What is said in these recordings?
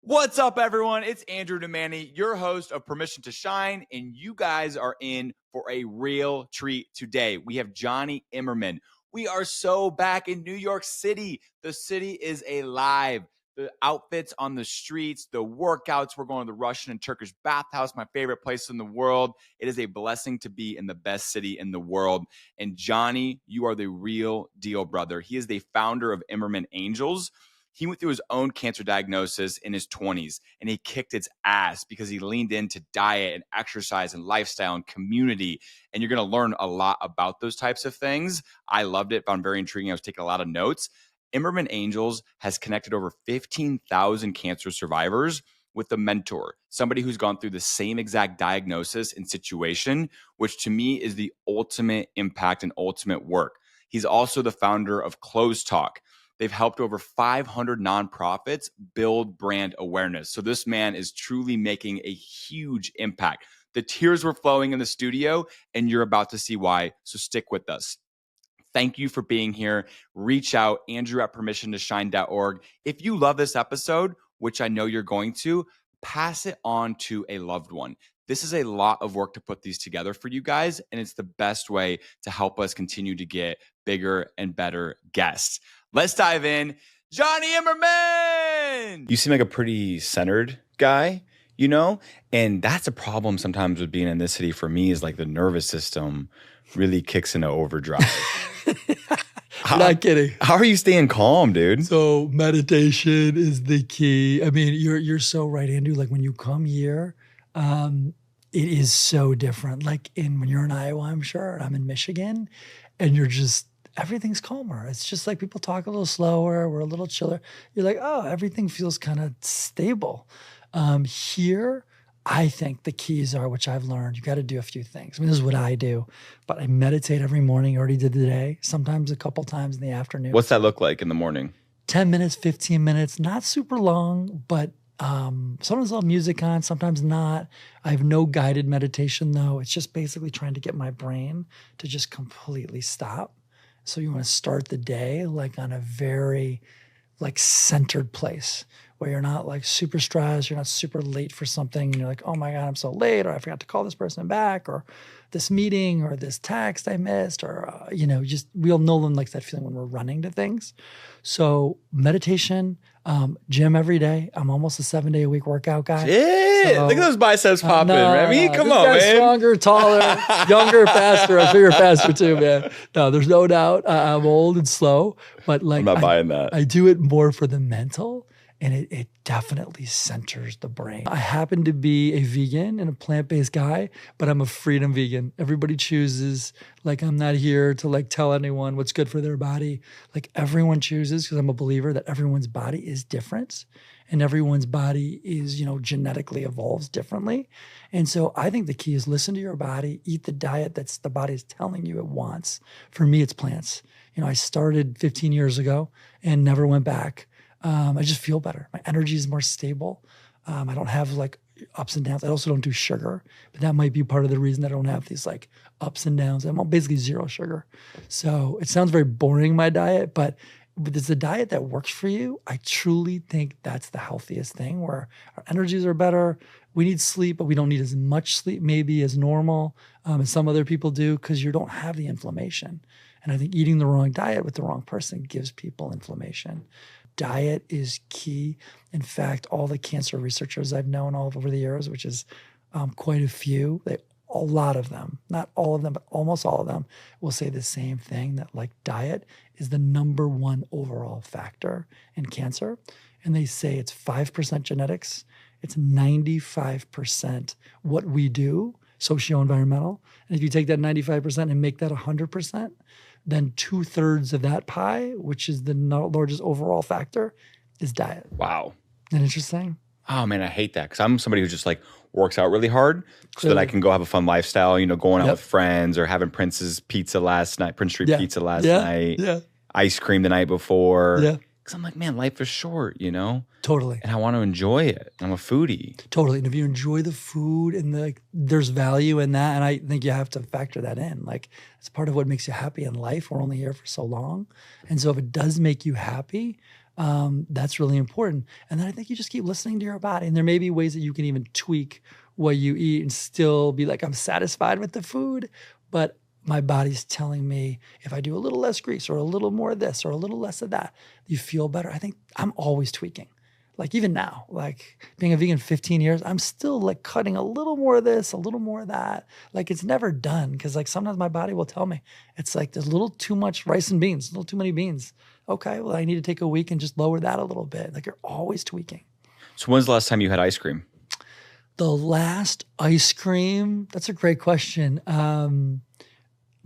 What's up, everyone? It's Andrew Demani, your host of Permission to Shine, and you guys are in for a real treat today. We have Jonny Imerman. We are so back in New York City. The city is alive. The outfits on the streets, the workouts. We're going to the Russian and Turkish bathhouse, my favorite place in the world. It is a blessing to be in the best city in the world. And Jonny, you are the real deal, brother. He is the founder of Imerman Angels. He went through his own cancer diagnosis in his 20s, and he kicked its ass because he leaned into diet and exercise and lifestyle and community. And you're going to learn a lot about those types of things. I loved it, found it very intriguing. I was taking a lot of notes. Imerman Angels has connected over 15,000 cancer survivors with a mentor, somebody who's gone through the same exact diagnosis and situation, which to me is the ultimate impact and ultimate work. He's also the founder of CLOZTALK. They've helped over 500 nonprofits build brand awareness. So this man is truly making a huge impact. The tears were flowing in the studio, and you're about to see why. So stick with us. Thank you for being here. Reach out, Andrew at permissiontoshine.org. If you love this episode, which I know you're going to, pass it on to a loved one. This is a lot of work to put these together for you guys, and it's the best way to help us continue to get bigger and better guests. Let's dive in. Jonny Imerman! You seem like a pretty centered guy, you know? And that's a problem sometimes with being in this city for me is like the nervous system really kicks into overdrive. Not kidding. How are you staying calm, dude? So meditation is the key. I mean, you're so right, Andrew. Like when you come here, it is so different. Like when you're in Iowa, I'm sure, and I'm in Michigan, and you're just, everything's calmer. It's just like people talk a little slower. We're a little chiller. You're like, oh, everything feels kind of stable. Here, I think the keys are, which I've learned, you got to do a few things. I mean, this is what I do, but I meditate every morning. I already did today, sometimes a couple times in the afternoon. What's that look like in the morning? 10 minutes, 15 minutes, not super long, but sometimes I'll have music on, sometimes not. I have no guided meditation though. It's just basically trying to get my brain to just completely stop. So you want to start the day like on a very like centered place where you're not like super stressed, you're not super late for something, and you're like, oh my God, I'm so late, or I forgot to call this person back, or this meeting, or this text I missed, or, just we all know them like that feeling when we're running to things. So meditation, gym every day. I'm almost a 7-day-a-week workout guy. Yeah, so, look at those biceps popping. I mean, come on, man. Stronger, taller, younger, faster. I'm sure you're faster too, man. No, there's no doubt. I'm old and slow, but like I'm not buying that. I do it more for the mental. And it definitely centers the brain. I happen to be a vegan and a plant-based guy, but I'm a freedom vegan. Everybody chooses. Like, I'm not here to like tell anyone what's good for their body. Like, everyone chooses, because I'm a believer that everyone's body is different and everyone's body is, genetically evolves differently. And so I think the key is listen to your body, eat the diet that's the body's telling you it wants. For me, it's plants. I started 15 years ago and never went back. I just feel better. My energy is more stable. I don't have like ups and downs. I also don't do sugar, but that might be part of the reason I don't have these like ups and downs. I'm on basically zero sugar. So it sounds very boring, my diet, but it's a diet that works for you. I truly think that's the healthiest thing, where our energies are better. We need sleep, but we don't need as much sleep maybe as normal, as some other people do, because you don't have the inflammation. And I think eating the wrong diet with the wrong person gives people inflammation. Diet is key. In fact, all the cancer researchers I've known all over the years, which is quite a few, a lot of them, not all of them, but almost all of them will say the same thing, that like diet is the number one overall factor in cancer. And they say it's 5% genetics, it's 95% what we do, socio-environmental. And if you take that 95% and make that 100%, then 2/3 of that pie, which is the largest overall factor, is diet. Wow. Isn't that interesting? Oh man, I hate that, because I'm somebody who just like works out really hard so that I can go have a fun lifestyle, going out with friends or having Prince Street pizza last night, ice cream the night before. Yeah. Because I'm like, man, life is short, Totally. And I want to enjoy it. I'm a foodie. Totally. And if you enjoy the food and there's value in that, and I think you have to factor that in. Like, it's part of what makes you happy in life. We're only here for so long. And so if it does make you happy, That's really important. And then I think you just keep listening to your body. And there may be ways that you can even tweak what you eat and still be like, I'm satisfied with the food, but my body's telling me if I do a little less grease or a little more of this or a little less of that, you feel better. I think I'm always tweaking. Like even now, like being a vegan 15 years, I'm still like cutting a little more of this, a little more of that. Like it's never done. Cause like sometimes my body will tell me it's like there's a little too much rice and beans, a little too many beans. Okay, well I need to take a week and just lower that a little bit. Like you're always tweaking. So when's the last time you had ice cream? The last ice cream, that's a great question.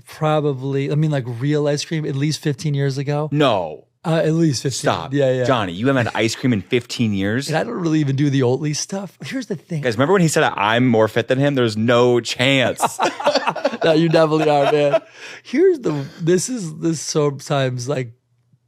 Probably, I mean like real ice cream, at least 15 years ago. No. At least 15. Stop. Yeah. Johnny, you haven't had ice cream in 15 years? And I don't really even do the Oatly stuff. Here's the thing. Guys, remember when he said I'm more fit than him? There's no chance. No, you definitely are, man. This sometimes like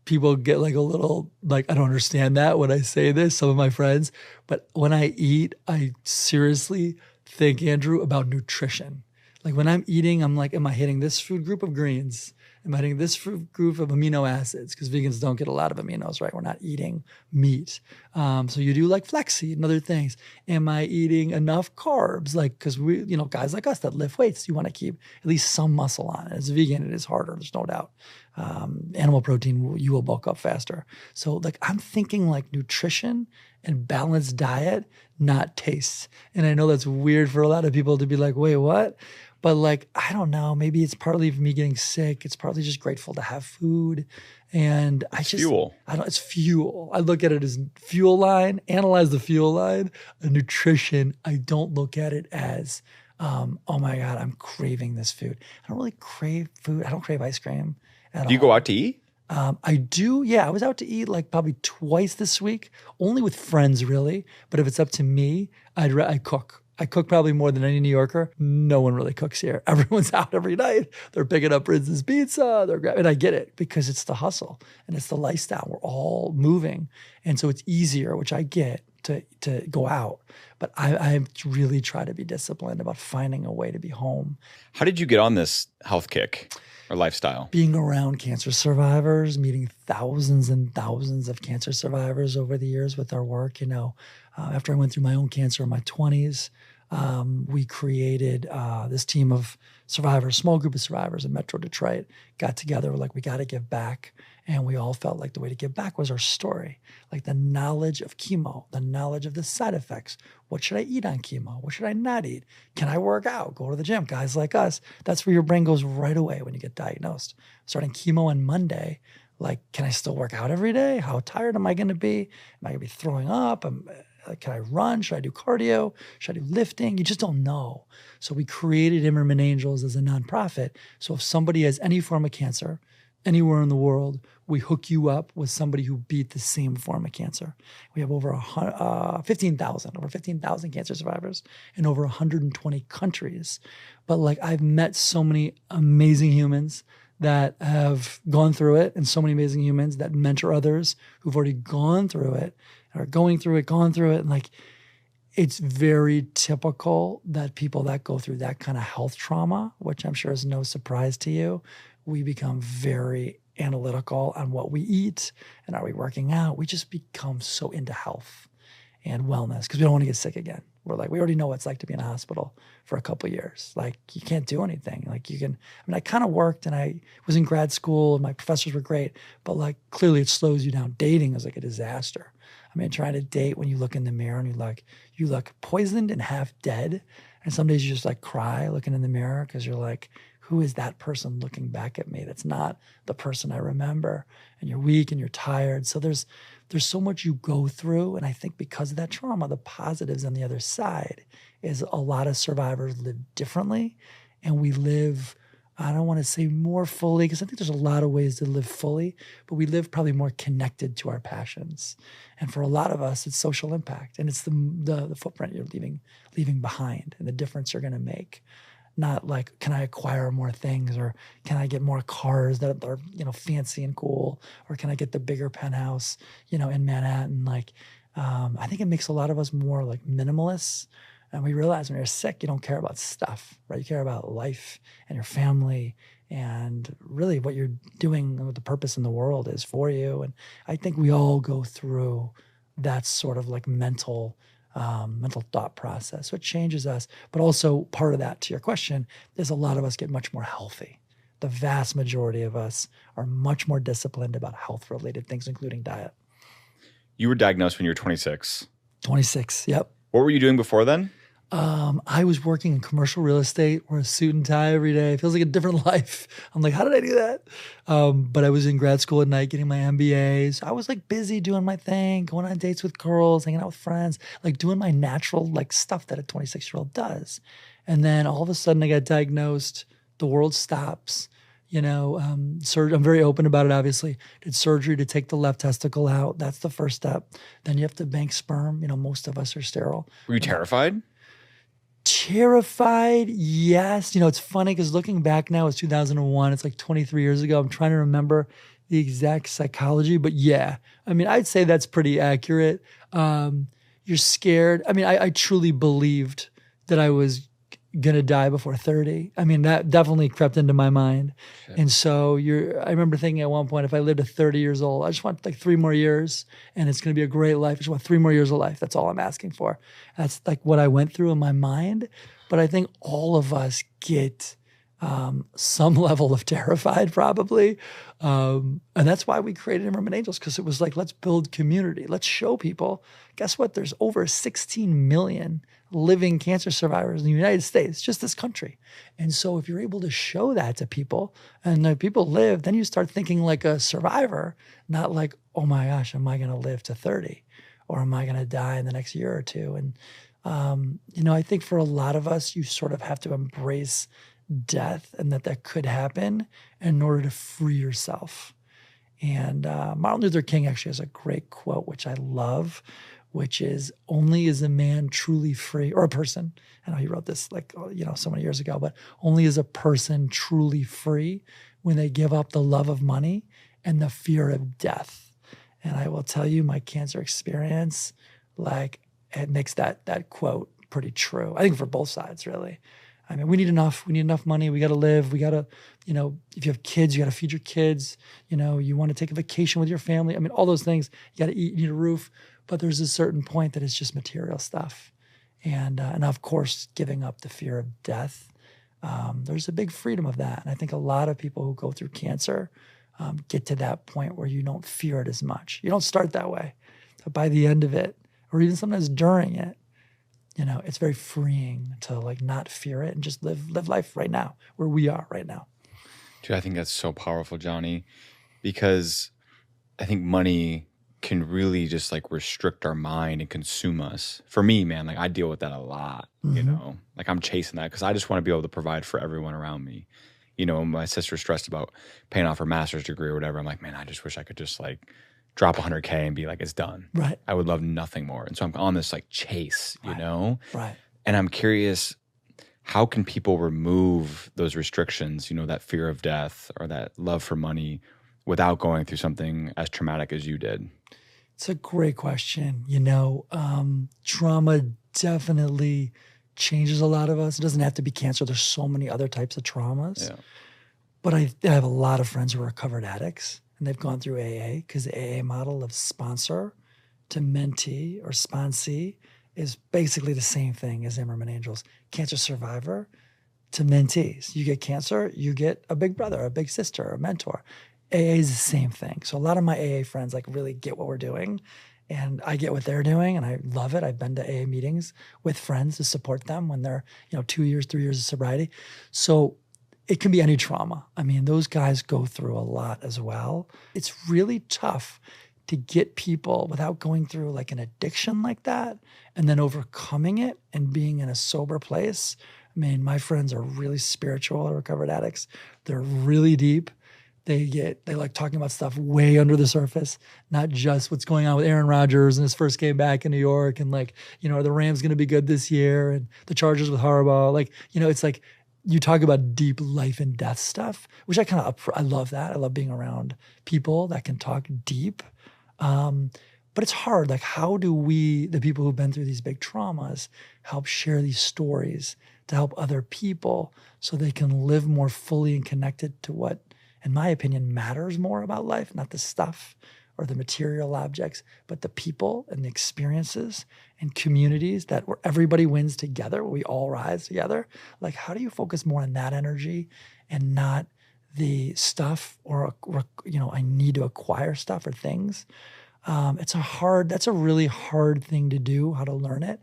people get like a little, like, I don't understand that when I say this, some of my friends, but when I eat, I seriously think, Andrew, about nutrition. Like when I'm eating, I'm like, am I hitting this food group of greens? Am I hitting this food group of amino acids? Because vegans don't get a lot of aminos, right? We're not eating meat. So you do like flaxseed and other things. Am I eating enough carbs? Like, because we, guys like us that lift weights, you want to keep at least some muscle on it. As a vegan, it is harder, there's no doubt. Animal protein, you will bulk up faster. So like I'm thinking like nutrition and balanced diet, not taste. And I know that's weird for a lot of people to be like, wait, what? But like, I don't know, maybe it's partly me getting sick. It's partly just grateful to have food. And fuel. It's fuel. I look at it as fuel line, analyze the fuel line. Nutrition, I don't look at it as, oh my God, I'm craving this food. I don't really crave food. I don't crave ice cream at all. Do you go out to eat? I do. Yeah. I was out to eat like probably twice this week, only with friends really. But if it's up to me, I cook. I cook probably more than any New Yorker. No one really cooks here. Everyone's out every night. They're picking up Prince's Pizza. And I get it because it's the hustle and it's the lifestyle. We're all moving. And so it's easier, which I get, to go out. But I really try to be disciplined about finding a way to be home. How did you get on this health kick or lifestyle? Being around cancer survivors, meeting thousands and thousands of cancer survivors over the years with our work. After I went through my own cancer in my 20s, we created this team of survivors, small group of survivors in Metro Detroit, got together, we're like, we got to give back. And we all felt like the way to give back was our story, like the knowledge of chemo, the knowledge of the side effects. What should I eat on chemo? What should I not eat? Can I work out? Go to the gym? Guys like us, that's where your brain goes right away when you get diagnosed. Starting chemo on Monday, like, can I still work out every day? How tired am I going to be? Am I going to be throwing up? Can I run? Should I do cardio? Should I do lifting? You just don't know. So we created Imerman Angels as a nonprofit. So if somebody has any form of cancer, anywhere in the world, we hook you up with somebody who beat the same form of cancer. We have over 15,000 cancer survivors in over 120 countries. But like I've met so many amazing humans that have gone through it and so many amazing humans that mentor others who've already gone through it, or gone through it. And like, it's very typical that people that go through that kind of health trauma, which I'm sure is no surprise to you, we become very analytical on what we eat and are we working out. We just become so into health and wellness because we don't want to get sick again. We're like, we already know what it's like to be in a hospital for a couple of years. Like you can't do anything. Like I kind of worked and I was in grad school and my professors were great, but like clearly it slows you down. Dating is like a disaster. I mean, trying to date when you look in the mirror and you look poisoned and half dead. And some days you just like cry looking in the mirror because you're like, who is that person looking back at me? That's not the person I remember. And you're weak and you're tired. So there's so much you go through. And I think because of that trauma, the positives on the other side is a lot of survivors live differently. And we live, I don't want to say more fully, because I think there's a lot of ways to live fully, but we live probably more connected to our passions. And for a lot of us, it's social impact. And it's the footprint you're leaving behind and the difference you're going to make. Not like, can I acquire more things, or can I get more cars that are, fancy and cool, or can I get the bigger penthouse, in Manhattan? Like, I think it makes a lot of us more like minimalists. And we realize when you're sick, you don't care about stuff, right? You care about life and your family and really what you're doing, what the purpose in the world is for you. And I think we all go through that sort of like mental thought process. So it changes us. But also part of that, to your question, is a lot of us get much more healthy. The vast majority of us are much more disciplined about health-related things, including diet. You were diagnosed when you were 26. 26, yep. What were you doing before then? I was working in commercial real estate, wore a suit and tie every day. It feels like a different life. I'm like, how did I do that? But I was in grad school at night getting my MBAs. I was like busy doing my thing, going on dates with girls, hanging out with friends, like doing my natural like stuff that a 26-year-old does. And then all of a sudden I got diagnosed. The world stops. I'm very open about it, obviously. Did surgery to take the left testicle out. That's the first step. Then you have to bank sperm. Most of us are sterile. Were you terrified? Terrified, yes. It's funny because looking back now, it's 2001. It's like 23 years ago. I'm trying to remember the exact psychology, but yeah. I'd say that's pretty accurate. You're scared. I truly believed that I was going to die before 30. That definitely crept into my mind. Shit. And so I remember thinking at one point, if I lived to 30 years old, I just want like 3 more years and it's going to be a great life. I just want 3 more years of life. That's all I'm asking for. That's like what I went through in my mind. But I think all of us get some level of terrified probably. And that's why we created Imerman Angels, because it was like, let's build community. Let's show people. Guess what? There's over 16 million living cancer survivors in the United States, just this country. And so if you're able to show that to people and people live, then you start thinking like a survivor, not like, oh my gosh, am I going to live to 30? Or am I going to die in the next year or two? And, I think for a lot of us, you sort of have to embrace death and that could happen in order to free yourself. And Martin Luther King actually has a great quote, which I love, which is, only is a man truly free, or a person. I know he wrote this so many years ago, but only is a person truly free when they give up the love of money and the fear of death. And I will tell you, my cancer experience, it makes that quote pretty true. I think for both sides, really. We need enough money. We got to live. We got to, if you have kids, you got to feed your kids. You want to take a vacation with your family. All those things. You got to eat, you need a roof. But there's a certain point that it's just material stuff. And of course, giving up the fear of death. There's a big freedom of that. And I think a lot of people who go through cancer get to that point where you don't fear it as much. You don't start that way. But by the end of it, or even sometimes during it, it's very freeing to not fear it and just live life right now, where we are right now. Dude, I think that's so powerful, Jonny, because I think money can really just restrict our mind and consume us. For me, man, I deal with that a lot, Mm-hmm. I'm chasing that because I just want to be able to provide for everyone around me. My sister's stressed about paying off her master's degree or whatever. I'm like, man, I just wish I could just drop $100K and be like, it's done. Right. I would love nothing more. And so I'm on this chase, Right. Right. And I'm curious, how can people remove those restrictions, that fear of death or that love for money without going through something as traumatic as you did? It's a great question. Trauma definitely changes a lot of us. It doesn't have to be cancer. There's so many other types of traumas. Yeah. But I have a lot of friends who are recovered addicts, and they've gone through AA, because the AA model of sponsor to mentee or sponsee is basically the same thing as Imerman Angels. Cancer survivor to mentees. You get cancer, you get a big brother, a big sister, a mentor. AA is the same thing. So a lot of my AA friends really get what we're doing, and I get what they're doing, and I love it. I've been to AA meetings with friends to support them when they're 2 years, 3 years of sobriety. So it can be any trauma. Those guys go through a lot as well. It's really tough to get people without going through an addiction like that and then overcoming it and being in a sober place. My friends are really spiritual recovered addicts. They're really deep. They like talking about stuff way under the surface, not just what's going on with Aaron Rodgers and his first game back in New York and are the Rams going to be good this year and the Chargers with Harbaugh. It's you talk about deep life and death stuff, which I love that. I love being around people that can talk deep. But it's hard. How do we, the people who've been through these big traumas, help share these stories to help other people so they can live more fully and connected to what, in my opinion, matters more about life, not the stuff or the material objects, but the people and the experiences and communities that where everybody wins together, where we all rise together. Like, how do you focus more on that energy and not the stuff or I need to acquire stuff or things? That's a really hard thing to do, how to learn it.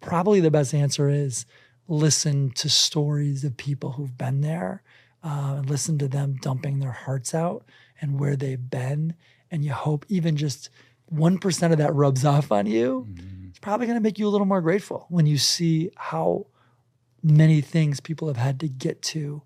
Probably the best answer is listen to stories of people who've been there, and listen to them dumping their hearts out and where they've been. And you hope even just 1% of that rubs off on you. It's probably going to make you a little more grateful when you see how many things people have had to get to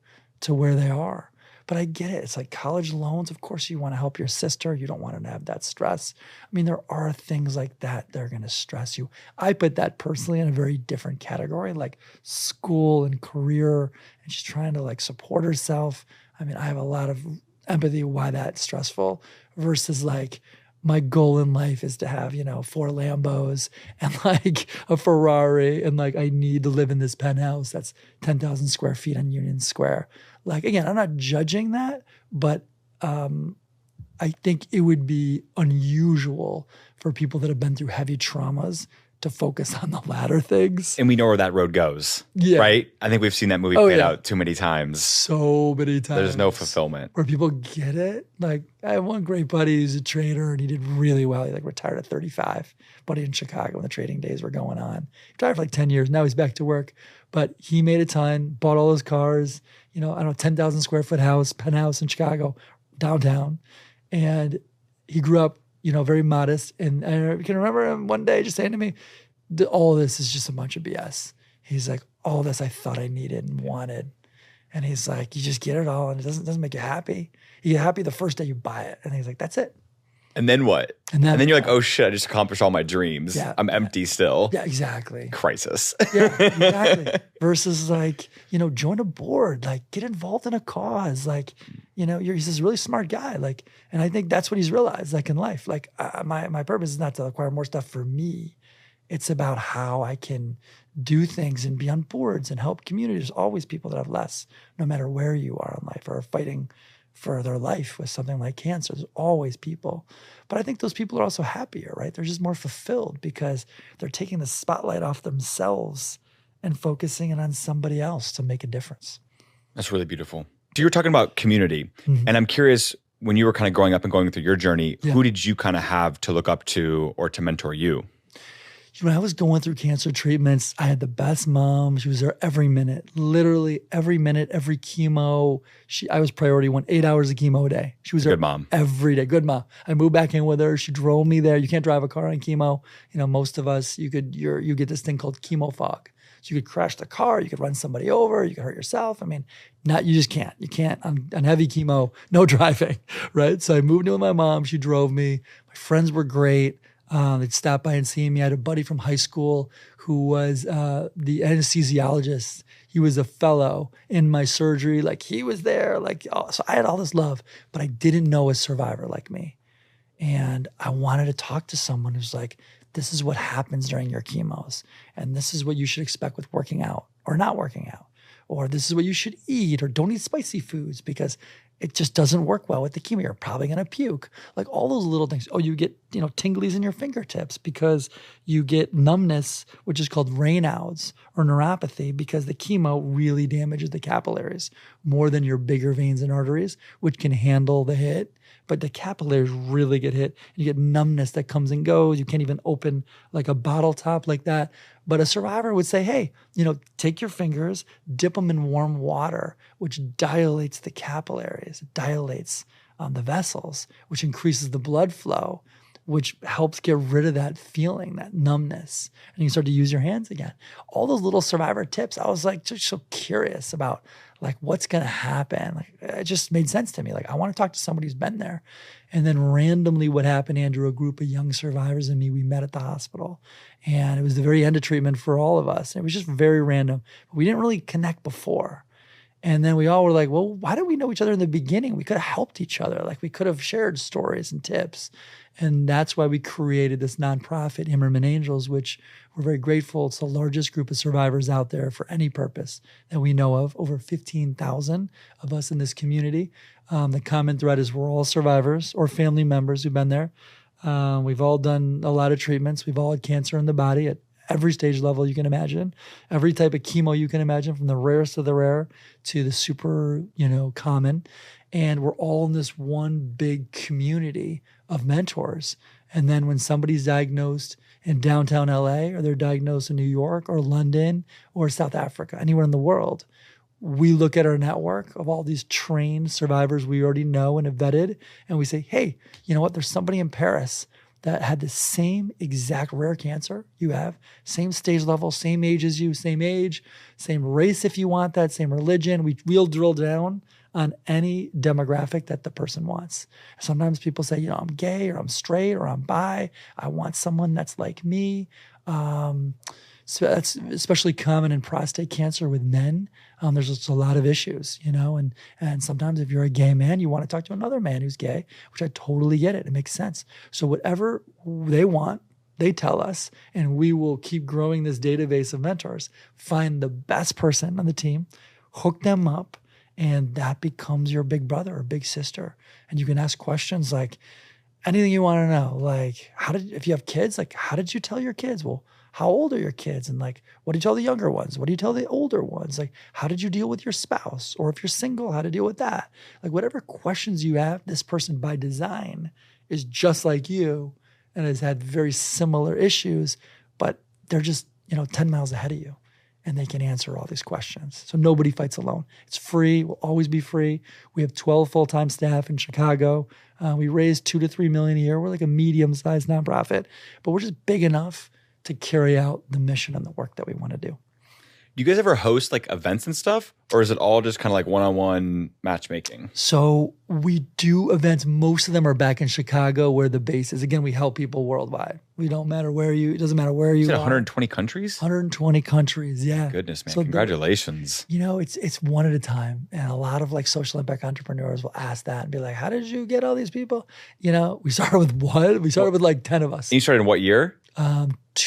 where they are. But I get it. It's like college loans. Of course, you want to help your sister. You don't want her to have that stress. I mean, there are things like that that are going to stress you. I put that personally in a very different category, like school and career, and she's trying to like support herself. I mean, I have a lot of empathy why that's stressful versus like my goal in life is to have, 4 Lambos and like a Ferrari, and like I need to live in this penthouse that's 10,000 square feet on Union Square. Like, again, I'm not judging that, but I think it would be unusual for people that have been through heavy traumas to focus on the latter things. And we know where that road goes, right? I think we've seen that movie played out too many times. So many times. There's no fulfillment. Where people get it. Like, I have one great buddy who's a trader, and he did really well. He like retired at 35. Buddy in Chicago when the trading days were going on. He retired for like 10 years. Now he's back to work. But he made a ton, bought all those cars, 10,000 square foot penthouse in Chicago, downtown. And he grew up, very modest. And I can remember him one day just saying to me, all this is just a bunch of BS. He's like, all this I thought I needed and wanted. And he's like, you just get it all and it doesn't make you happy. You get happy the first day you buy it. And he's like, that's it. And then what? And then you're like, oh shit, I just accomplished all my dreams. Yeah, I'm empty still. Yeah, exactly. Crisis. Yeah, exactly. Versus like, join a board, like get involved in a cause. Like, he's this really smart guy. Like, and I think that's what he's realized, like in life. Like my purpose is not to acquire more stuff for me. It's about how I can do things and be on boards and help communities. There's always people that have less, no matter where you are in life or are fighting for their life with something like cancer. There's always people. But I think those people are also happier, right? They're just more fulfilled because they're taking the spotlight off themselves and focusing it on somebody else to make a difference. That's really beautiful. So you were talking about community, and I'm curious, when you were kind of growing up and going through your journey, who did you kind of have to look up to or to mentor you? When I was going through cancer treatments, I had the best mom. She was there every minute, literally every minute, every chemo. I was priority 1, 8 hours of chemo a day. She was there good mom. Every day. Good mom. I moved back in with her. She drove me there. You can't drive a car on chemo. Most of us, you get this thing called chemo fog. So you could crash the car, you could run somebody over, you could hurt yourself. I mean, you just can't. You can't on heavy chemo, no driving, right? So I moved in with my mom. She drove me. My friends were great. They'd stop by and see me. I had a buddy from high school who was the anesthesiologist. He was a fellow in my surgery. Like, he was there. So I had all this love, but I didn't know a survivor like me. And I wanted to talk to someone who's like, this is what happens during your chemos. And this is what you should expect with working out or not working out. Or this is what you should eat, or don't eat spicy foods because it just doesn't work well with the chemo. You're probably going to puke. Like all those little things. Oh, you get, tinglies in your fingertips because you get numbness, which is called Raynaud's or neuropathy, because the chemo really damages the capillaries more than your bigger veins and arteries, which can handle the hit. But the capillaries really get hit. You get numbness that comes and goes. You can't even open like a bottle top like that. But a survivor would say, hey, take your fingers, dip them in warm water, which dilates the capillaries, it dilates the vessels, which increases the blood flow, which helps get rid of that feeling, that numbness. And you start to use your hands again. All those little survivor tips, I was like just so curious about like what's going to happen. Like, it just made sense to me. Like, I want to talk to somebody who's been there. And then randomly what happened, Andrew, a group of young survivors and me, we met at the hospital. And it was the very end of treatment for all of us. And it was just very random. We didn't really connect before. And then we all were like, well, why did we know each other in the beginning? We could have helped each other. Like we could have shared stories and tips. And that's why we created this nonprofit, Imerman Angels, which we're very grateful. It's the largest group of survivors out there for any purpose that we know of. Over 15,000 of us in this community. The common thread is we're all survivors or family members who've been there. We've all done a lot of treatments. We've all had cancer in the body at every stage level you can imagine, every type of chemo you can imagine, from the rarest of the rare to the super, common. And we're all in this one big community of mentors. And then when somebody's diagnosed in downtown LA, or they're diagnosed in New York or London or South Africa, anywhere in the world, we look at our network of all these trained survivors we already know and have vetted, and we say, hey, you know what? There's somebody in Paris that had the same exact rare cancer you have, same stage level, same age as you, same age, same race if you want that, same religion. We'll drill down on any demographic that the person wants. Sometimes people say, I'm gay or I'm straight or I'm bi. I want someone that's like me. So that's especially common in prostate cancer with men. There's just a lot of issues, and sometimes if you're a gay man, you want to talk to another man who's gay, which I totally get it. It makes sense. So whatever they want, they tell us, and we will keep growing this database of mentors, find the best person on the team, hook them up, and that becomes your big brother or big sister. And you can ask questions like anything you want to know. Like, if you have kids, like, how did you tell your kids? Well, how old are your kids? And like, what do you tell the younger ones? What do you tell the older ones? Like, how did you deal with your spouse? Or if you're single, how to deal with that? Like, whatever questions you have, this person by design is just like you and has had very similar issues, but they're just, 10 miles ahead of you, and they can answer all these questions. So nobody fights alone. It's free, will always be free. We have 12 full-time staff in Chicago. We raise $2 to $3 million a year. We're like a medium-sized nonprofit, but we're just big enough to carry out the mission and the work that we want to do. Do you guys ever host like events and stuff, or is it all just kind of like one-on-one matchmaking? So we do events. Most of them are back in Chicago, where the base is. Again, we help people worldwide. It doesn't matter where you are. 120 countries? 120 countries, yeah. Goodness, man. So congratulations. It's one at a time. And a lot of like social impact entrepreneurs will ask that and be like, how did you get all these people? We started with what? We started with like 10 of us. And you started in what year?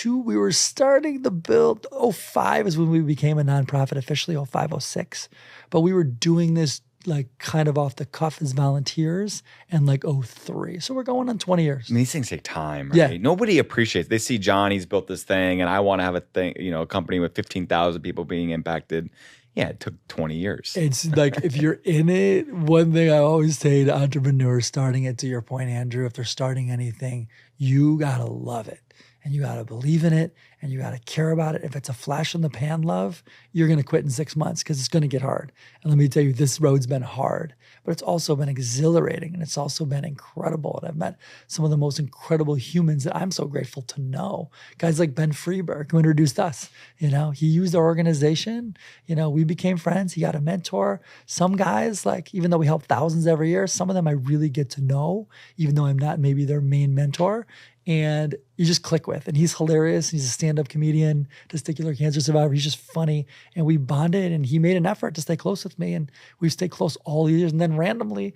We were starting the build. 05 is when we became a nonprofit officially, 05, 06. But we were doing this like kind of off the cuff as volunteers and like 03. So we're going on 20 years. I mean, these things take time, right? Yeah. Nobody appreciates. They see Johnny's built this thing and I want to have a thing, a company with 15,000 people being impacted. Yeah, it took 20 years. It's like, if you're in it, one thing I always say to entrepreneurs starting it, to your point, Andrew, if they're starting anything, you got to love it. And you got to believe in it, and you got to care about it. If it's a flash in the pan love, you're going to quit in 6 months because it's going to get hard. And let me tell you, this road's been hard, but it's also been exhilarating, and it's also been incredible. And I've met some of the most incredible humans that I'm so grateful to know. Guys like Ben Freeberg, who introduced us. He used our organization. We became friends. He got a mentor. Some guys, like, even though we help thousands every year, some of them I really get to know, even though I'm not maybe their main mentor. And you just click with. And he's hilarious. He's a stand-up comedian, testicular cancer survivor. He's just funny. And we bonded, and he made an effort to stay close with me. And we've stayed close all these years. And then randomly,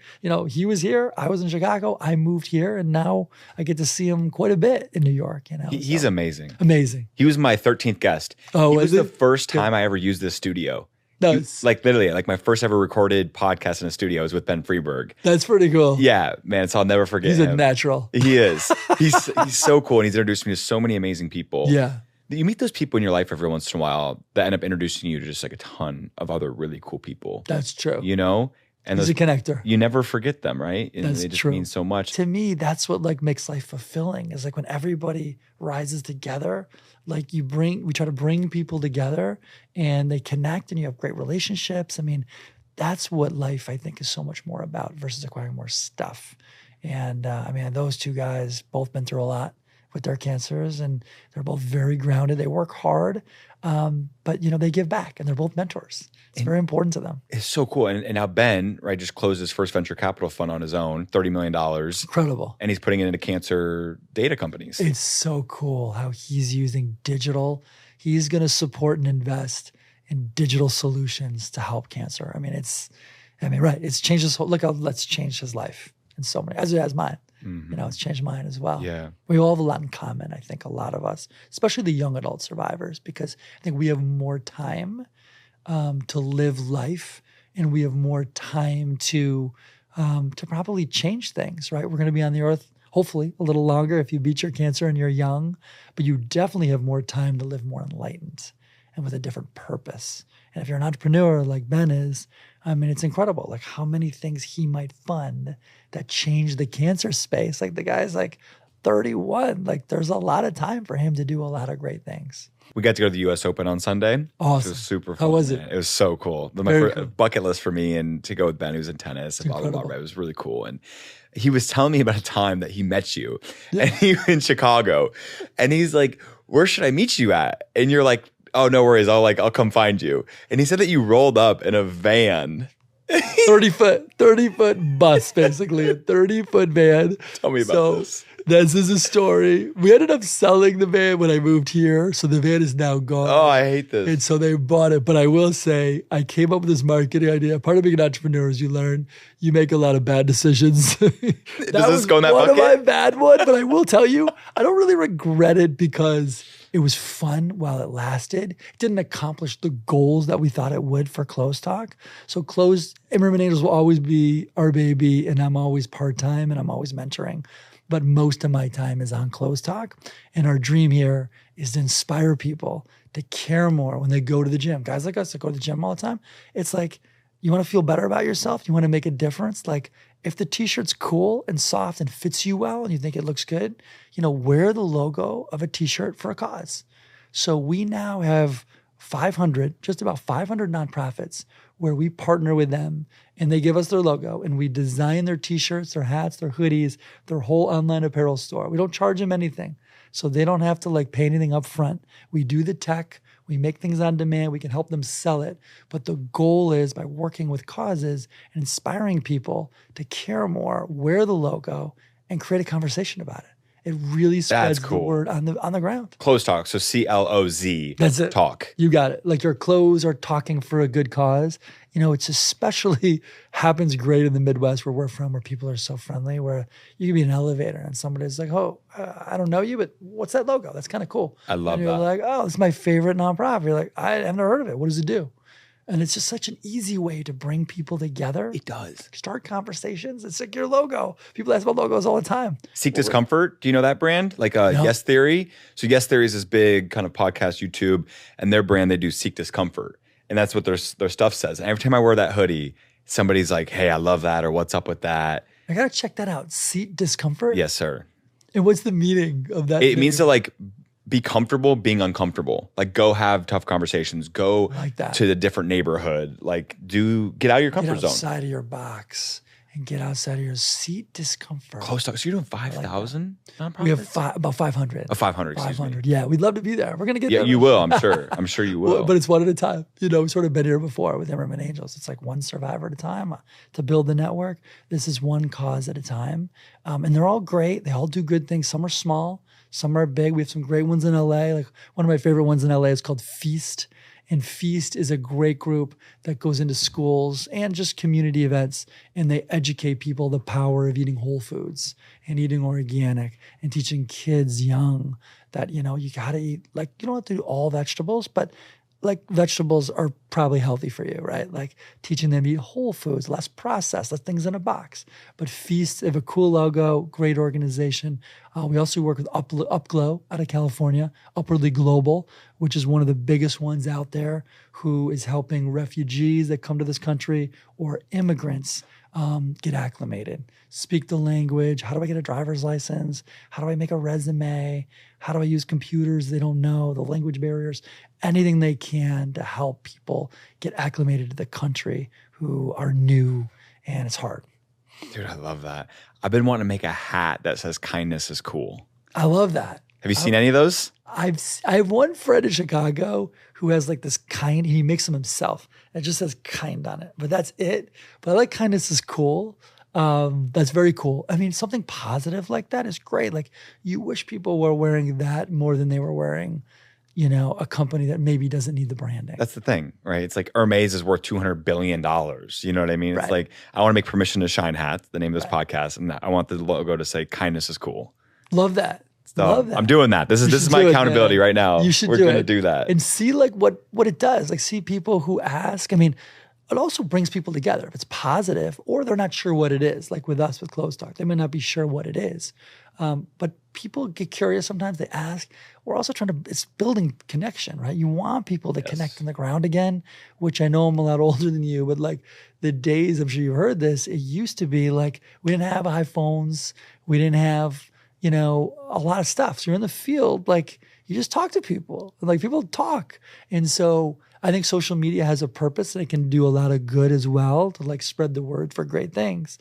he was here. I was in Chicago. I moved here. And now I get to see him quite a bit in New York. He's amazing. Amazing. He was my 13th guest. Oh, he was the first time I ever used this studio. Like literally, like my first ever recorded podcast in a studio was with Ben Freeberg. That's pretty cool. Yeah, man. So I'll never forget him. He's a natural. He is. He's so cool. And he's introduced me to so many amazing people. Yeah. You meet those people in your life every once in a while that end up introducing you to just like a ton of other really cool people. That's true. And he's a connector. You never forget them, right? And That's they just true. mean so much. To me, that's what like makes life fulfilling, is like when everybody rises together, like we try to bring people together and they connect and you have great relationships. I mean, that's what life I think is so much more about versus acquiring more stuff. And those two guys both been through a lot with their cancers, and they're both very grounded. They work hard, but they give back, and they're both mentors. It's very important to them. It's so cool. And now Ben, right, just closed his first venture capital fund on his own, $30 million. Incredible. And he's putting it into cancer data companies. It's so cool how he's using digital. He's going to support and invest and digital solutions to help cancer. I mean, it's changed his whole, let's change his life in so many, as it has mine. It's changed mine as well. Yeah. We all have a lot in common, I think, a lot of us, especially the young adult survivors, because I think we have more time to live life, and we have more time to probably change things, right? We're going to be on the earth, hopefully, a little longer if you beat your cancer and you're young, but you definitely have more time to live more enlightened and with a different purpose. And if you're an entrepreneur like Ben is, I mean, it's incredible, like how many things he might fund that change the cancer space. Like the guy's like 31. Like there's a lot of time for him to do a lot of great things. We got to go to the U.S. Open on Sunday. Awesome. It was super fun. How was it? It was so cool. Cool. Bucket list for me, and to go with Ben, who's in tennis. And blah, blah, blah, incredible. right? It was really cool. And he was telling me about a time that he met you, and he was in Chicago, and he's like, "Where should I meet you at?" And you're like, "Oh, no worries. I'll come find you." And he said that you rolled up in a van. 30-foot bus, basically, a 30-foot van. Tell me about this. This is a story. We ended up selling the van when I moved here, so the van is now gone. Oh, I hate this. And so they bought it. But I will say, I came up with this marketing idea. Part of being an entrepreneur is you learn you make a lot of bad decisions. Does this go in that one bucket? of my bad ones, but I will tell you, I don't really regret it because it was fun while it lasted. It didn't accomplish the goals that we thought it would for CLOZTALK. So Imerman Angels will always be our baby, and I'm always part-time, and I'm always mentoring. But most of my time is on CLOZTALK. And our dream here is to inspire people to care more when they go to the gym. Guys like us that go to the gym all the time, it's like, you want to feel better about yourself? You want to make a difference? Like, if the t-shirt's cool and soft and fits you well and you think it looks good, wear the logo of a t-shirt for a cause. So we now have just about 500 nonprofits where we partner with them and they give us their logo and we design their t-shirts, their hats, their hoodies, their whole online apparel store. We don't charge them anything. So they don't have to pay anything up front. We do the tech. We make things on demand. We can help them sell it. But the goal is, by working with causes and inspiring people to care more, wear the logo, and create a conversation about it. It really spreads the word on the ground. CLOZTALK, so CLOZ. That's it. Talk. You got it. Like your clothes are talking for a good cause. It's especially happens great in the Midwest where we're from, where people are so friendly, where you can be in an elevator and somebody's like, "Oh, I don't know you, but what's that logo? That's kind of cool." I love and you're that. like, "Oh, it's my favorite nonprofit." You're like, "I have never heard of it. What does it do?" And it's just such an easy way to bring people together. It does. Start conversations. It's like your logo. People ask about logos all the time. Seek Discomfort. Do you know that brand? Yes Theory. So Yes Theory is this big kind of podcast, YouTube, and their brand, they do Seek Discomfort. And that's what their stuff says. And every time I wear that hoodie, somebody's like, "Hey, I love that," or "What's up with that?" I got to check that out. Seek Discomfort? Yes, sir. And what's the meaning of that? It means to be comfortable being uncomfortable. Go have tough conversations. Go to the different neighborhood. Get out of your comfort zone. Get outside of your box and get outside of your seat discomfort. CLOZTALK. So you're doing 5,000 nonprofits? We have about 500. Oh, 500, excuse me. 500. Yeah, we'd love to be there. We're going to get Yeah, there. you will, I'm sure. I'm sure you will. But it's one at a time. We've sort of been here before with Imerman Angels. It's like one survivor at a time to build the network. This is one cause at a time. And they're all great. They all do good things. Some are small. Some are big. We have some great ones in LA. One of my favorite ones in LA is called Feast. And Feast is a great group that goes into schools and just community events, and they educate people the power of eating whole foods and eating organic and teaching kids young that, you got to eat, you don't have to do all vegetables, but vegetables are probably healthy for you, right? Teaching them to eat whole foods, less processed, less things in a box. But Feast, they have a cool logo, great organization. We also work with Upglow out of California, Upwardly Global, which is one of the biggest ones out there, who is helping refugees that come to this country or immigrants get acclimated, speak the language. How do I get a driver's license? How do I make a resume? How do I use computers they don't know, the language barriers, anything they can to help people get acclimated to the country who are new, and it's hard. Dude, I love that. I've been wanting to make a hat that says kindness is cool. I love that. Have you seen any of those? I have one friend in Chicago who has this kind, he makes them himself. It just says kind on it, but that's it. But I like kindness is cool. That's very cool. I mean, something positive like that is great. You wish people were wearing that more than they were wearing, a company that maybe doesn't need the branding. That's the thing, right? It's like Hermes is worth $200 billion. You know what I mean? It's Right. like, I want to make Permission to Shine hats, the name of this podcast, and I want the logo to say kindness is cool. Love that. So Love that. I'm doing that. This is my accountability right now. You should We're going to do that. And see like what it does. Like see people who ask. I mean, it also brings people together if it's positive or they're not sure what it is. Like with us with CLOZTALK, they may not be sure what it is. But people get curious sometimes. They ask. We're also it's building connection, right? You want people to connect on the ground again, which I know I'm a lot older than you, but like the days, I'm sure you've heard this, it used to be like we didn't have iPhones. We didn't have a lot of stuff. So you're in the field, like you just talk to people, like people talk. And so I think social media has a purpose and it can do a lot of good as well to like spread the word for great things.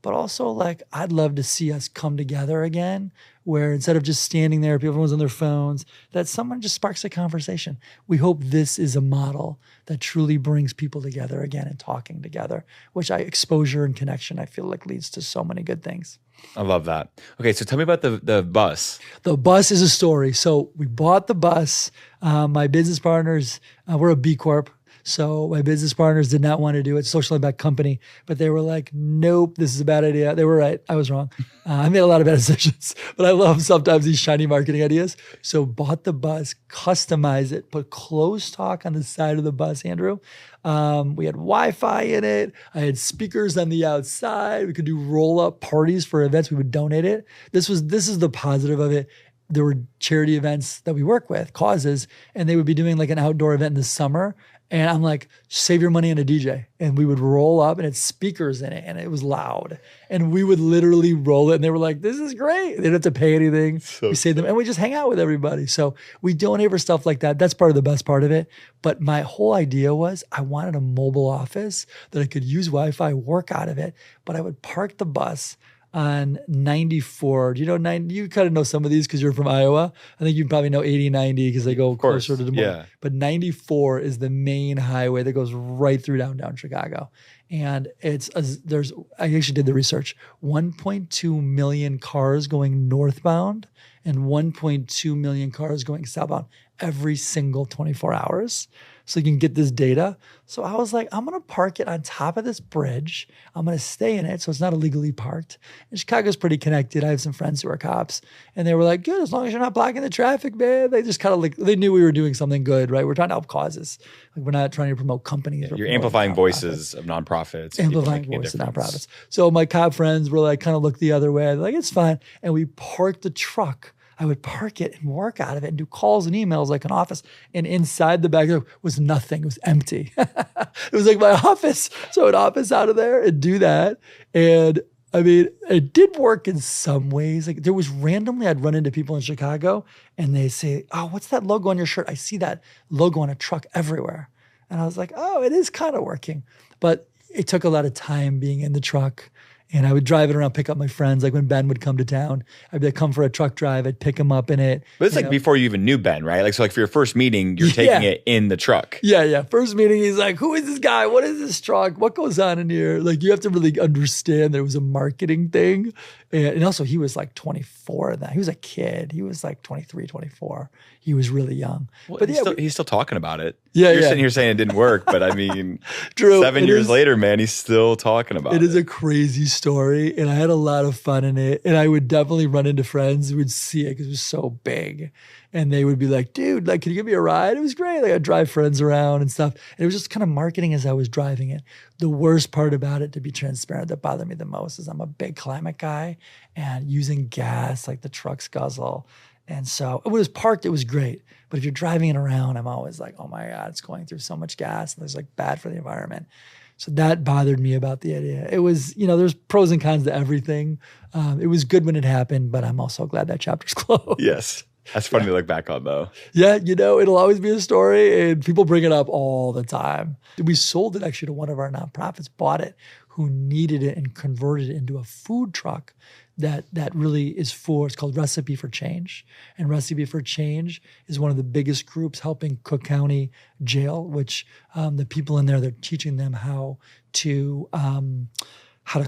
But also like, I'd love to see us come together again, where instead of just standing there, everyone's on their phones, that someone just sparks a conversation. We hope this is a model that truly brings people together again and talking together, which exposure and connection, I feel like leads to so many good things. I love that. Okay, so tell me about the bus. The bus is a story. So we bought the bus. My business partners, we're a B Corp. So my business partners did not want to do it, social impact company, but they were like, nope, this is a bad idea. They were right. I was wrong. I made a lot of bad decisions, but I love sometimes these shiny marketing ideas. So bought the bus, customized it, put CLOZTALK on the side of the bus, Andrew. We had Wi-Fi in it. I had speakers on the outside. We could do roll-up parties for events. We would donate it. This is the positive of it. There were charity events that we work with, causes, and they would be doing like an outdoor event in the summer. And I'm like, save your money on a DJ. And we would roll up and it had speakers in it and it was loud. And we would literally roll it. And they were like, this is great. They didn't have to pay anything. So we saved them and we just hang out with everybody. So we donate for stuff like that. That's part of the best part of it. But my whole idea was I wanted a mobile office that I could use Wi-Fi, work out of it, but I would park the bus on 94. Do you know you kind of know some of these because you're from Iowa. I think you probably know 80, 90 because they go closer to Des Moines. Yeah. But 94 is the main highway that goes right through downtown Chicago. And I actually did the research, 1.2 million cars going northbound and 1.2 million cars going southbound every single 24 hours. So you can get this data. So I was like, I'm going to park it on top of this bridge. I'm going to stay in it so it's not illegally parked. And Chicago's pretty connected. I have some friends who are cops. And they were like, good, as long as you're not blocking the traffic, man. They just kind of like, they knew we were doing something good, right? We're trying to help causes. Like we're not trying to promote companies. You're amplifying voices of nonprofits. Amplifying voices of nonprofits. So my cop friends were like, kind of look the other way. They're like, it's fine. And we parked the truck. I would park it and work out of it and do calls and emails like an office. And inside the back there was nothing. It was empty. It was like my office. So an office out of there and do that. And I mean, it did work in some ways. Like there was randomly, I'd run into people in Chicago and they say, oh, what's that logo on your shirt? I see that logo on a truck everywhere. And I was like, oh, it is kind of working. But it took a lot of time being in the truck. And I would drive it around, pick up my friends. Like when Ben would come to town, I'd be like, come for a truck drive. I'd pick him up in it. But it's like before you even knew Ben, right? Like, so like for your first meeting, you're taking it in the truck. Yeah. First meeting, he's like, who is this guy? What is this truck? What goes on in here? Like you have to really understand there was a marketing thing. And also he was like 24 then. He was a kid. He was like 23, 24. He was really young. Well, but he's still talking about it. Yeah, You're sitting here saying it didn't work, but I mean, Drew, 7 years later, man, he's still talking about it. It is a crazy story, and I had a lot of fun in it. And I would definitely run into friends who would see it because it was so big. And they would be like, dude, like, can you give me a ride? It was great. Like I'd drive friends around and stuff. And it was just kind of marketing as I was driving it. The worst part about it, to be transparent, that bothered me the most is I'm a big climate guy and using gas, like the trucks guzzle. And so it was parked, it was great. But if you're driving it around, I'm always like, oh my God, it's going through so much gas. And it's like bad for the environment. So that bothered me about the idea. It was, there's pros and cons to everything. It was good when it happened, but I'm also glad that chapter's closed. Yes. That's funny to look back on though. Yeah, it'll always be a story and people bring it up all the time. We sold it actually to one of our nonprofits, bought it, who needed it and converted it into a food truck that really is it's called Recipe for Change. And Recipe for Change is one of the biggest groups helping Cook County Jail, which the people in there, they're teaching them how to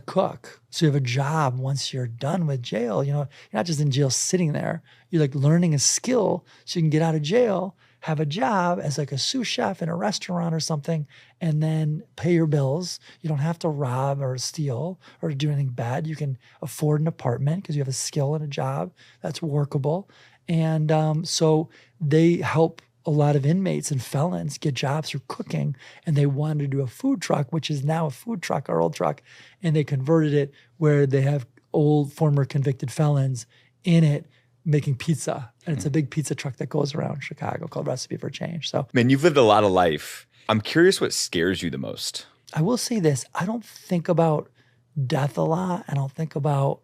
cook. So you have a job once you're done with jail. You're not just in jail sitting there. You're like learning a skill so you can get out of jail, have a job as like a sous chef in a restaurant or something, and then pay your bills. You don't have to rob or steal or do anything bad. You can afford an apartment because you have a skill and a job that's workable. And so they help a lot of inmates and felons get jobs through cooking, and they wanted to do a food truck, which is now a food truck, our old truck, and they converted it where they have old former convicted felons in it making pizza. And it's a big pizza truck that goes around Chicago called Recipe for Change. So, Man, you've lived a lot of life. I'm curious what scares you the most. I will say this. I don't think about death a lot. I don't think about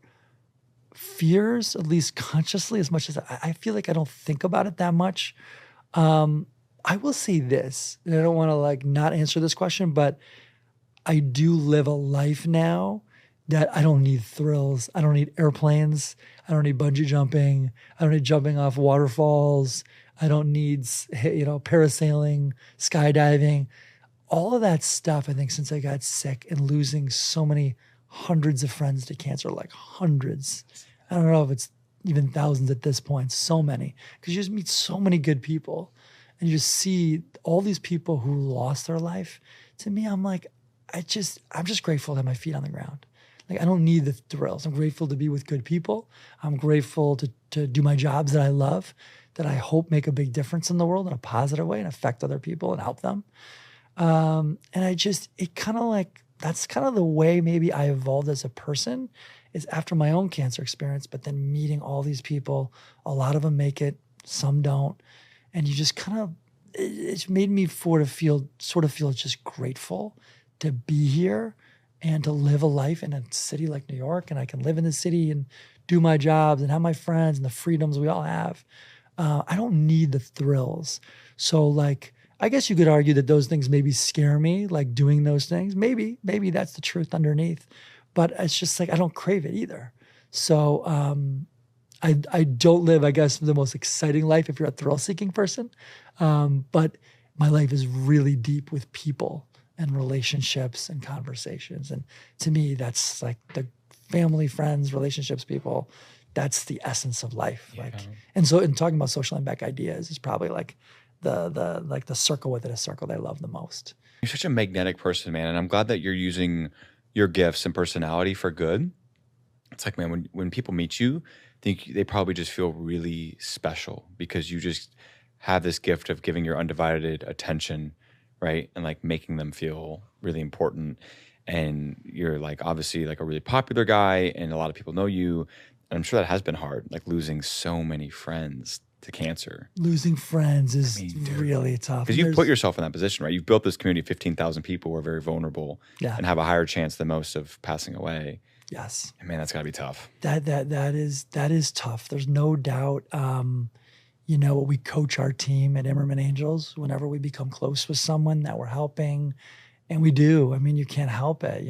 fears, at least consciously, as much as I feel like I don't think about it that much. I will say this, and I don't want to like not answer this question, but I do live a life now that I don't need thrills. I don't need airplanes. I don't need bungee jumping. I don't need jumping off waterfalls. I don't need, parasailing, skydiving, all of that stuff. I think since I got sick and losing so many hundreds of friends to cancer, like hundreds. I don't know if it's even thousands at this point, so many, because you just meet so many good people and you just see all these people who lost their life. To me, I'm like, I'm just grateful to have my feet on the ground. Like, I don't need the thrills. I'm grateful to be with good people. I'm grateful to do my jobs that I love, that I hope make a big difference in the world in a positive way and affect other people and help them. And it kind of like, that's kind of the way maybe I evolved as a person, is after my own cancer experience, but then meeting all these people. A lot of them make it, some don't. And you just kind of, it's made me sort of feel just grateful to be here and to live a life in a city like New York. And I can live in the city and do my jobs and have my friends and the freedoms we all have. I don't need the thrills. So like, I guess you could argue that those things maybe scare me, like doing those things. Maybe that's the truth underneath. But it's just like, I don't crave it either. So I don't live, I guess, the most exciting life if you're a thrill-seeking person. But my life is really deep with people and relationships and conversations. And to me, that's like the family, friends, relationships, people, that's the essence of life. Yeah. Like, and so in talking about social impact ideas is probably like the circle within a circle they love the most. You're such a magnetic person, man. And I'm glad that you're using your gifts and personality for good. It's like, man, when people meet you, they probably just feel really special because you just have this gift of giving your undivided attention, right? And like making them feel really important. And you're like, obviously like a really popular guy and a lot of people know you. And I'm sure that has been hard, like losing so many friends to cancer. Losing friends is really tough. Because you've put yourself in that position, right? You've built this community of 15,000 people who are very vulnerable and have a higher chance than most of passing away. Yes. And man, that's gotta be tough. That is tough. There's no doubt. We coach our team at Imerman Angels whenever we become close with someone that we're helping. And we do. I mean, you can't help it,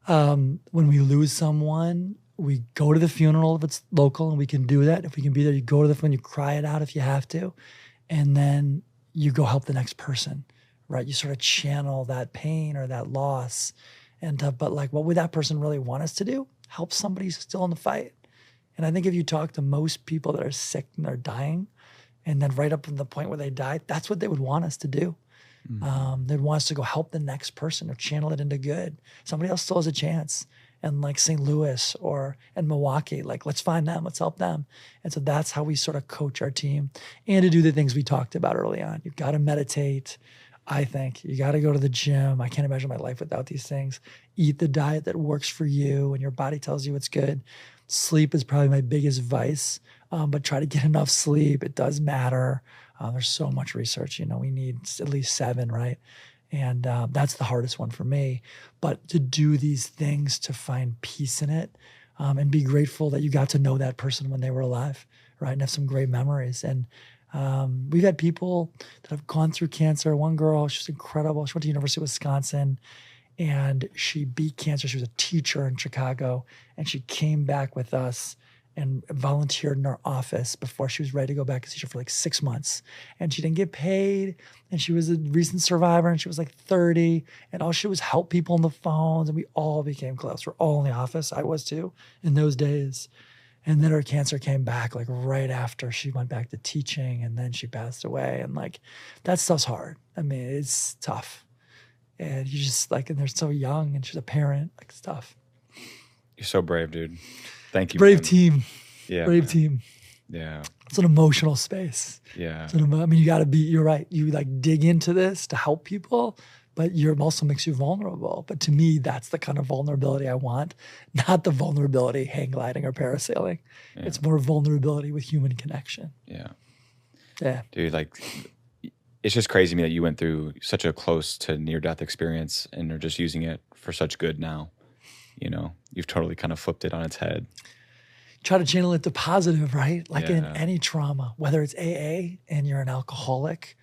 When we lose someone, we go to the funeral if it's local and we can do that. If we can be there, you go to the funeral, you cry it out if you have to. And then you go help the next person, right? You sort of channel that pain or that loss. But like, what would that person really want us to do? Help somebody who's still in the fight. And I think if you talk to most people that are sick and they're dying, and then right up to the point where they die, that's what they would want us to do. Mm-hmm. They'd want us to go help the next person or channel it into good. Somebody else still has a chance. And like St. Louis and Milwaukee, like, let's find them, let's help them. And so that's how we sort of coach our team. And to do the things we talked about early on. You've got to meditate. I think you got to go to the gym. I can't imagine my life without these things. Eat the diet that works for you and your body tells you it's good. Sleep is probably my biggest vice, but try to get enough sleep. It does matter. There's so much research. We need at least 7, right? And that's the hardest one for me. But to do these things, to find peace in it, and be grateful that you got to know that person when they were alive, right? And have some great memories. And we've had people that have gone through cancer. One girl, she was incredible. She went to University of Wisconsin and she beat cancer. She was a teacher in Chicago and she came back with us and volunteered in our office before she was ready to go back as teacher for like 6 months. And she didn't get paid. And she was a recent survivor and she was like 30. And all she was help people on the phones. And we all became close. We're all in the office. I was too in those days. And then her cancer came back like right after she went back to teaching, and then she passed away. And like, that stuff's hard. I mean, it's tough. And you just like, and they're so young, and she's a parent, like, it's tough. You're so brave, dude. Thank you. Brave man. team. Yeah. Brave team. Yeah. It's an emotional space. Yeah. I mean, you got to be, you're right. You like dig into this to help people, but it also makes you vulnerable. But to me, that's the kind of vulnerability I want, not the vulnerability hang gliding or parasailing. Yeah. It's more vulnerability with human connection. Yeah. Yeah. Dude, like, it's just crazy to me that you went through such a close to near-death experience and are just using it for such good now. You know, you've totally kind of flipped it on its head. Try to channel it to positive, right? Like in Yeah. any trauma, whether it's AA and you're an alcoholic,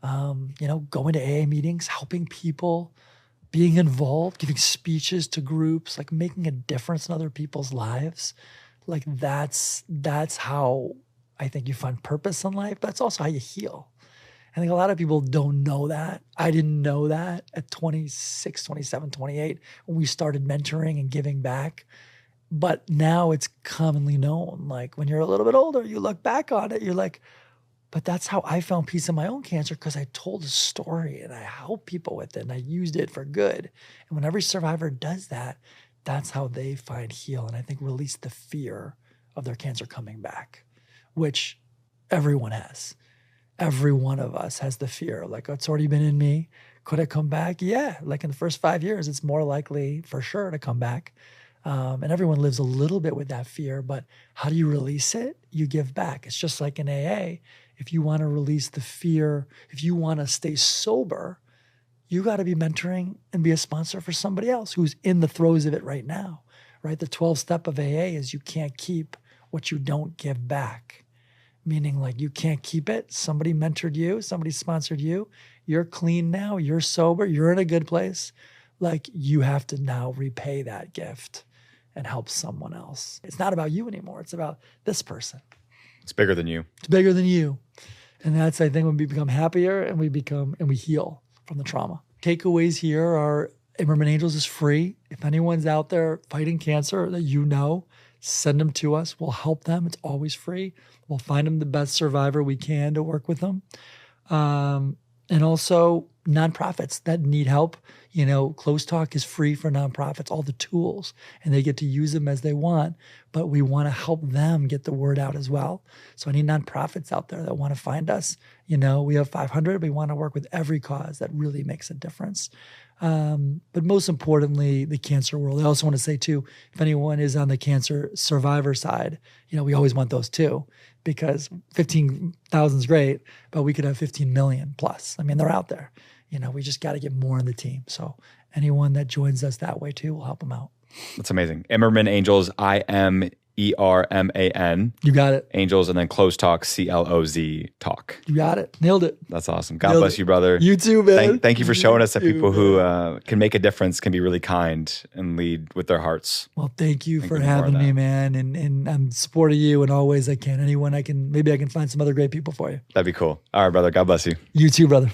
you know, going to AA meetings, helping people, being involved, giving speeches to groups, like making a difference in other people's lives. Like that's how I think you find purpose in life. That's also how you heal. I think a lot of people don't know that. I didn't know that at 26, 27, 28 when we started mentoring and giving back. But now it's commonly known. Like when you're a little bit older, you look back on it, you're like, but that's how I found peace in my own cancer, because I told a story and I helped people with it and I used it for good. And when every survivor does that, that's how they find heal. And I think release the fear of their cancer coming back, which everyone has. Every one of us has the fear, like, it's already been in me. Could it come back? Yeah. Like in the first 5 years, it's more likely for sure to come back. And everyone lives a little bit with that fear, but how do you release it? You give back. It's just like in AA. If you want to release the fear, if you want to stay sober, you got to be mentoring and be a sponsor for somebody else who's in the throes of it right now, right? The 12th step of AA is you can't keep what you don't give back. Meaning like you can't keep it. Somebody mentored you, somebody sponsored you. You're clean now, you're sober, you're in a good place. Like you have to now repay that gift and help someone else. It's not about you anymore. It's about this person. It's bigger than you. It's bigger than you. And that's, I think, when we become happier and we heal from the trauma. Takeaways here are Imerman Angels is free. If anyone's out there fighting cancer that you know, send them to us. We'll help them. It's always free. We'll find them the best survivor we can to work with them. And also nonprofits that need help. You know, CLOZTALK is free for nonprofits, all the tools, and they get to use them as they want, but we want to help them get the word out as well. So any nonprofits out there that want to find us, you know, we have 500. We want to work with every cause that really makes a difference. But most importantly, the cancer world. I also want to say too, if anyone is on the cancer survivor side, you know, we always want those too, because 15,000 is great, but we could have 15 million plus. I mean, they're out there. You know, we just got to get more in the team. So anyone that joins us that way too, we'll help them out. That's amazing. Imerman Angels, IMERMAN. You got it. Angels, and then CLOZTALK, CLOZ talk. You got it. Nailed it. That's awesome. God bless you, brother. You too, man. Thank you for showing us that people who can make a difference can be really kind and lead with their hearts. Well, thank you for having me, man. And I'm supporting you and always I can. Anyone maybe I can find some other great people for you. That'd be cool. All right, brother. God bless you. You too, brother.